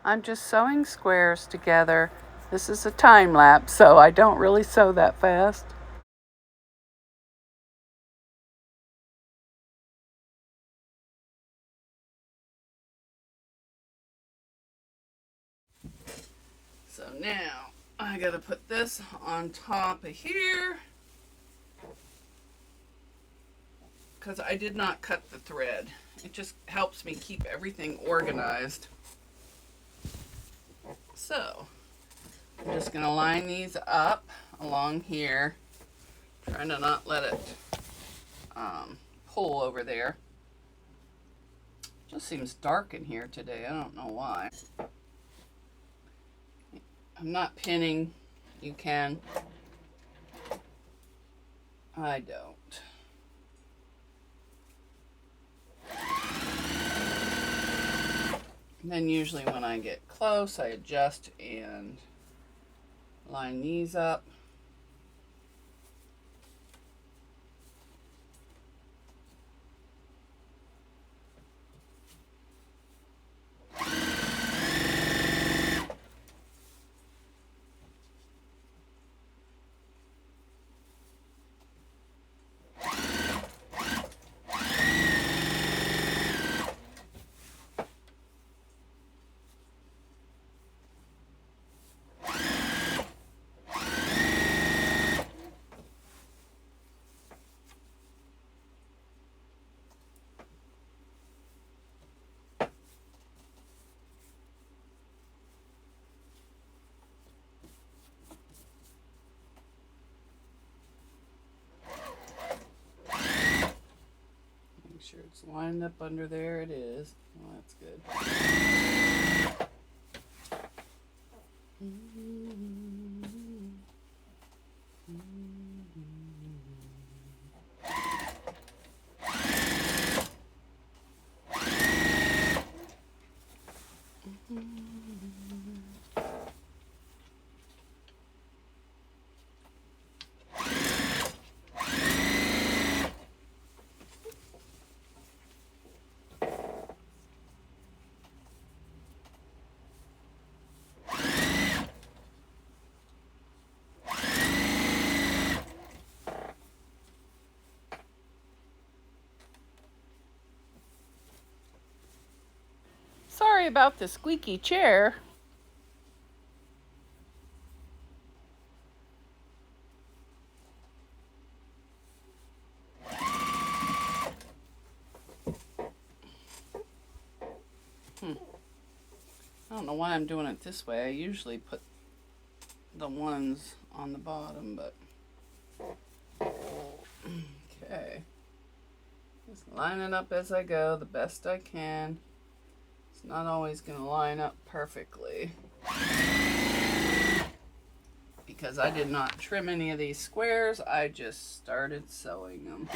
I'm just sewing squares together. This is a time lapse, so I don't really sew that fast. So now I gotta put this on top of here because I did not cut the thread. It just helps me keep everything organized. So I'm just gonna line these up along here, trying to not let it pull over there. It just seems dark in here today. I don't know why. I'm not pinning. You can. I don't. And then usually when I get close, I adjust and line these up. Make sure it's lined up under there. It is. Well, that's good. Sorry about the squeaky chair. I don't know why I'm doing it this way. I usually put the ones on the bottom, but okay. Just line it up as I go the best I can. It's not always going to line up perfectly because I did not trim any of these squares. I just started sewing them.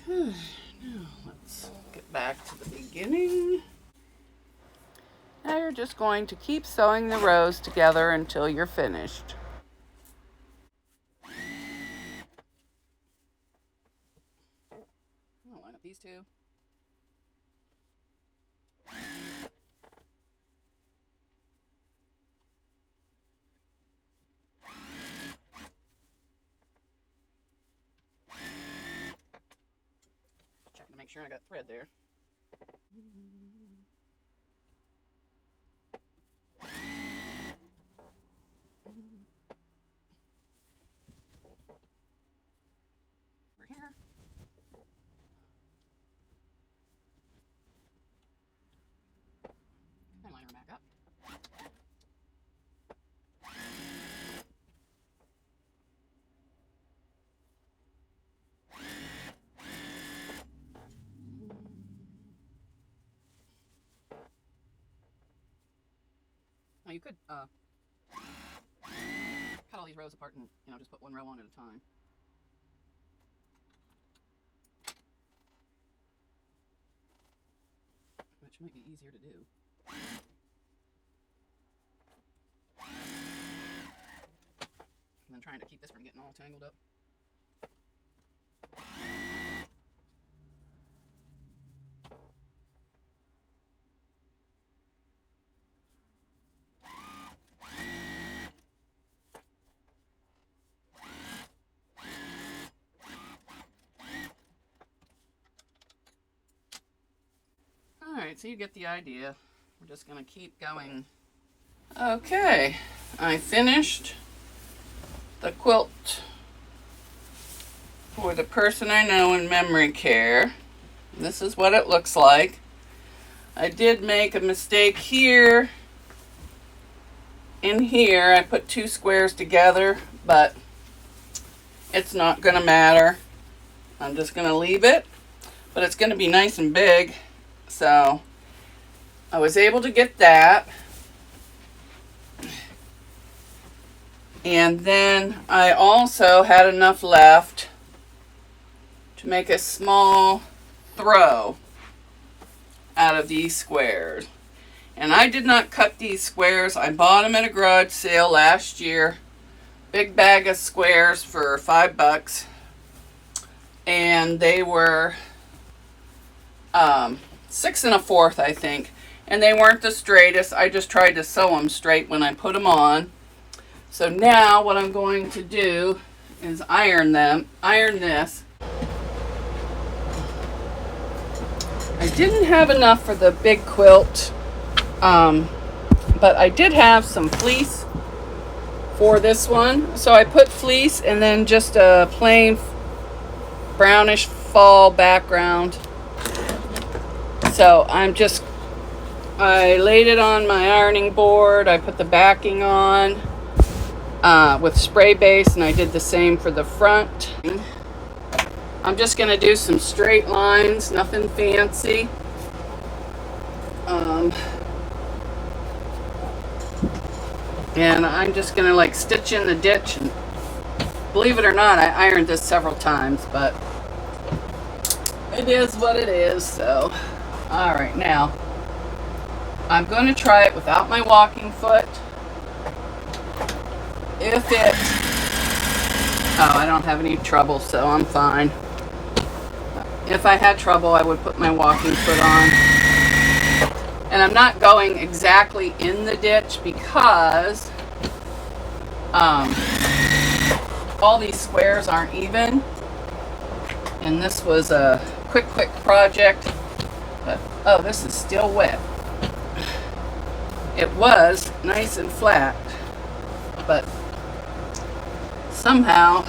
Now let's get back to the beginning. Now you're just going to keep sewing the rows together until you're finished. I'll line up these two. Checking to make sure I got thread there. Over here. And line her back up. you could cut all these rows apart and, you know, just put one row on at a time. Which might be easier to do. And then trying to keep this from getting all tangled up. Alright, so you get the idea. We're just going to keep going. Okay, I finished the quilt for the person I know in memory care. This is what it looks like. I did make a mistake here. In here, I put two squares together, but it's not going to matter. I'm just going to leave it, but it's going to be nice and big. So I was able to get that. And then I also had enough left to make a small throw out of these squares. And I did not cut these squares. I bought them at a garage sale last year. Big bag of squares for $5. And they were 6 1/4, I think. And they weren't the straightest. I just tried to sew them straight when I put them on. So now what I'm going to do is iron this. I didn't have enough for the big quilt, but I did have some fleece for this one. So I put fleece and then just a plain brownish fall background. So I laid it on my ironing board. I put the backing on with spray base, and I did the same for the front. I'm just going to do some straight lines, nothing fancy. And I'm just going to like stitch in the ditch. And believe it or not, I ironed this several times, but it is what it is. So, all right, now I'm going to try it without my walking foot. I don't have any trouble, so I'm fine. If I had trouble, I would put my walking foot on. And I'm not going exactly in the ditch because all these squares aren't even. And this was a quick project. But, oh, this is still wet. It was nice and flat, but somehow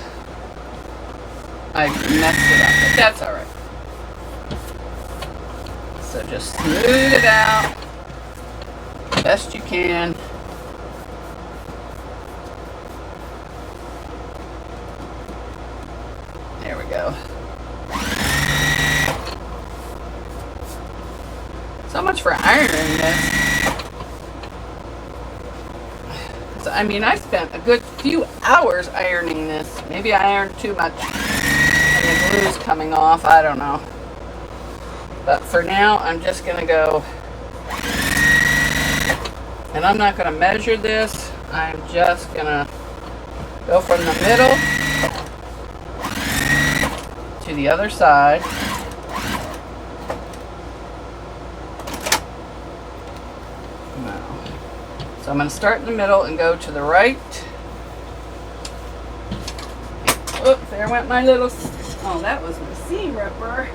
I messed it up, but that's all right. So just smooth it out best you can. There we go. So much for ironing this. I mean, I spent a good few hours ironing this. Maybe I ironed too much and the glue's coming off. I don't know. But for now, I'm just going to go. And I'm not going to measure this. I'm just going to go from the middle to the other side. So I'm going to start in the middle and go to the right. Oh, there went my little, oh, that was my seam ripper.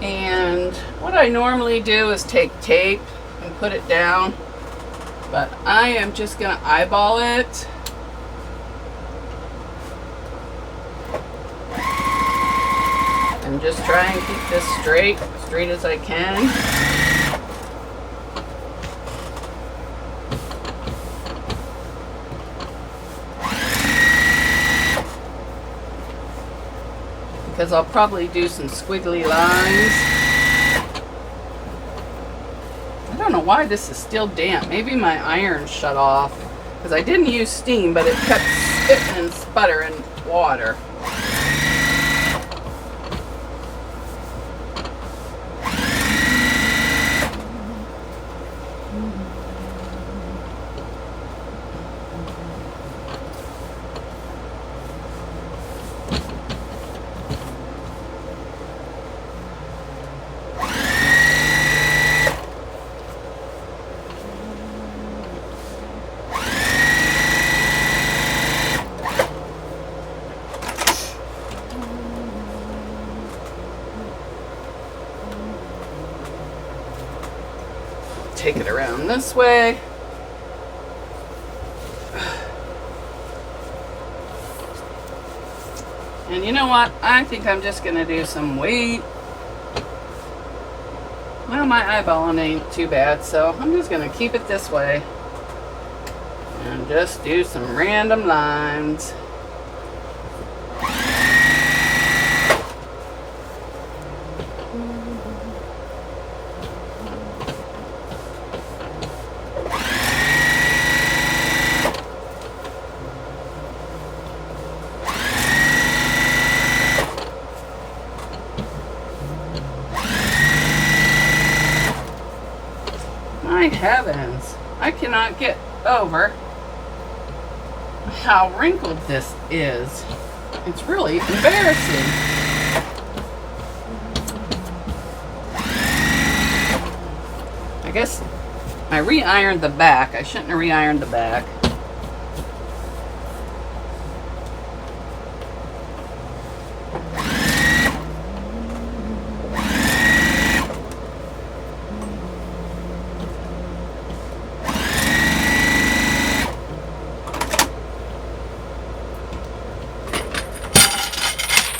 And what I normally do is take tape and put it down, but I am just going to eyeball it. And just try and keep this straight as I can. because I'll probably do some squiggly lines. I don't know why this is still damp. Maybe my iron shut off, because I didn't use steam, but it kept spitting and sputtering water. Take it around this way. And you know what? I think I'm just going to do some weight. Well, my eyeballing ain't too bad, so I'm just going to keep it this way. And just do some random lines. My heavens, I cannot get over how wrinkled this is. It's really embarrassing. I guess I re-ironed the back. I shouldn't have re-ironed the back.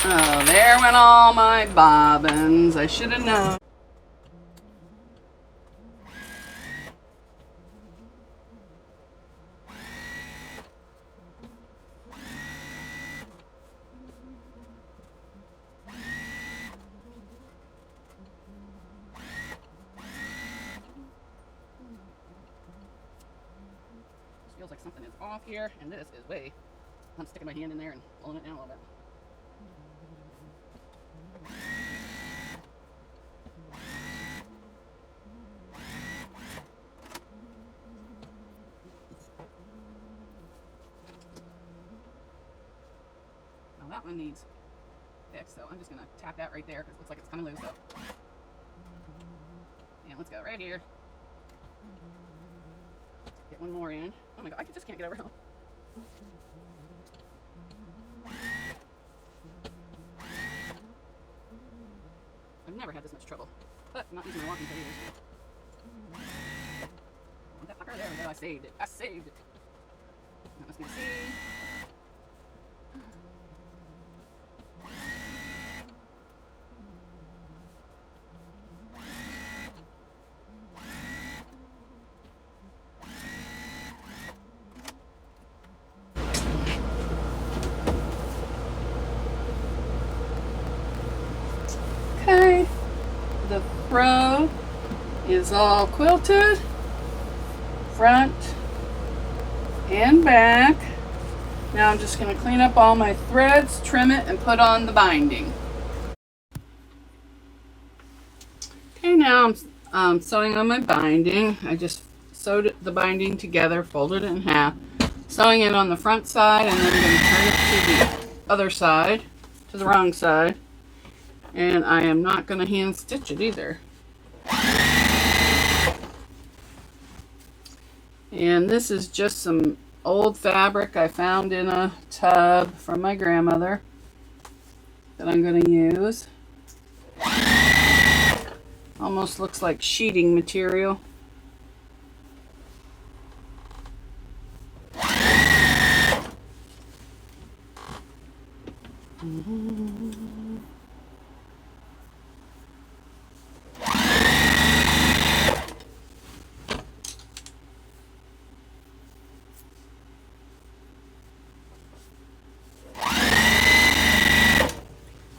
Oh, there went all my bobbins. I should have known. Feels like something is off here, and this is way. I'm sticking my hand in there and pulling it down a little bit. Now that one needs fixed, so I'm just gonna tap that right there because it looks like it's coming loose. So, and let's go right here. Get one more in. Oh my god, I just can't get over. I've never had this much trouble, but I'm not using my walking pad either. Want that fucker? There we go. I saved it. I saved it. That must be the seam. Okay, the throw is all quilted, front and back. Now I'm just going to clean up all my threads, trim it, and put on the binding. Okay, now I'm sewing on my binding. I just sewed the binding together, folded it in half, sewing it on the front side, and then I'm going to turn it to the other side, to the wrong side. And I am not going to hand stitch it either. And this is just some old fabric I found in a tub from my grandmother that I'm going to use. Almost looks like sheeting material.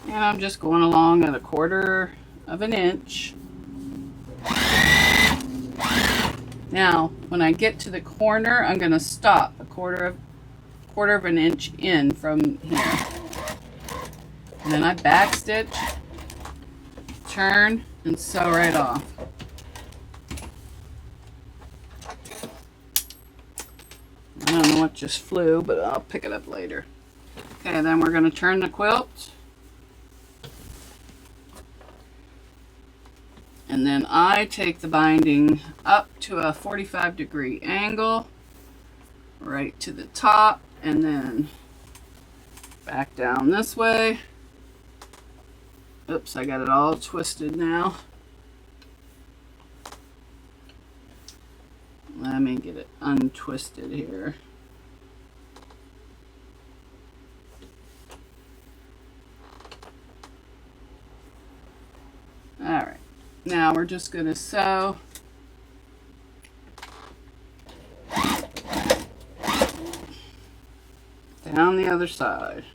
And I'm just going along at 1/4 of an inch. Now, when I get to the corner, I'm going to stop a quarter of an inch in from here. And then I back stitch, turn, and sew right off. I don't know what just flew, but I'll pick it up later. Okay, then we're going to turn the quilt. And then I take the binding up to a 45-degree angle, right to the top, and then back down this way. Oops, I got it all twisted now. Let me get it untwisted here. All right, now we're just going to sew down the other side.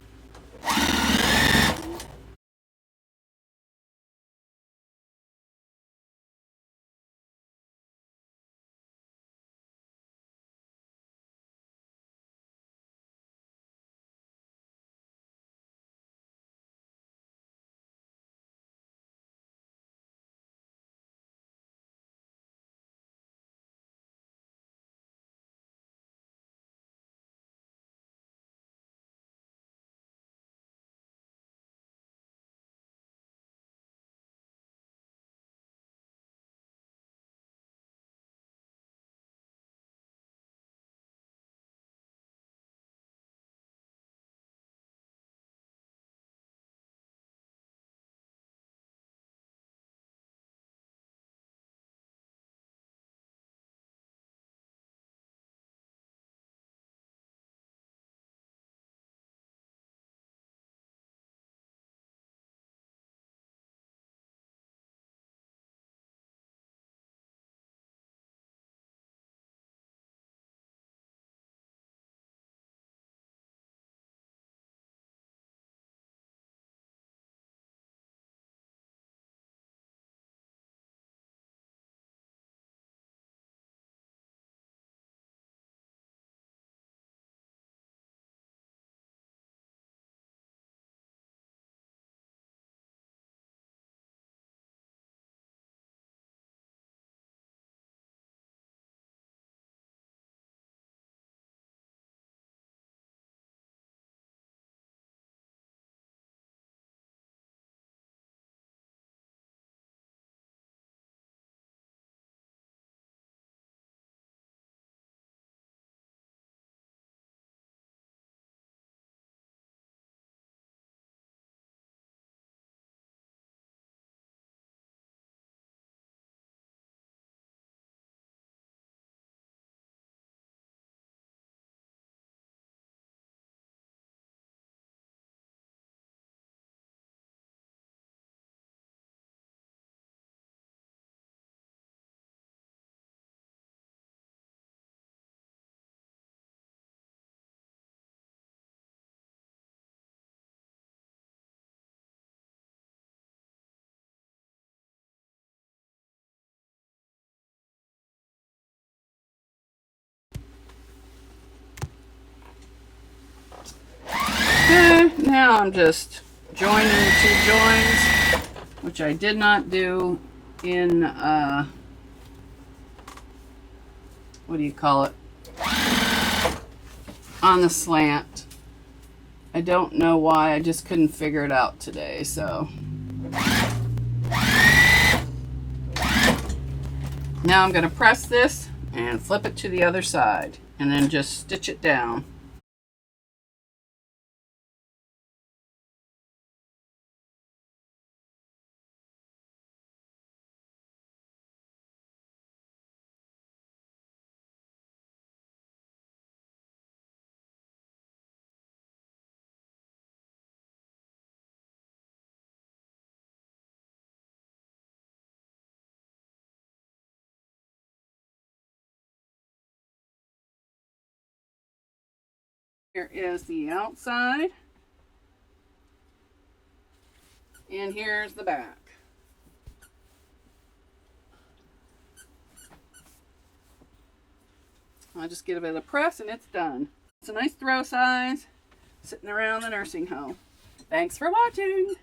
Okay, now I'm just joining the two joins, which I did not do in, what do you call it? On the slant. I don't know why, I just couldn't figure it out today, so. Now I'm going to press this and flip it to the other side, and then just stitch it down. Here is the outside. And here's the back. I'll just get a bit of press and it's done. It's a nice throw size, sitting around the nursing home. Thanks for watching.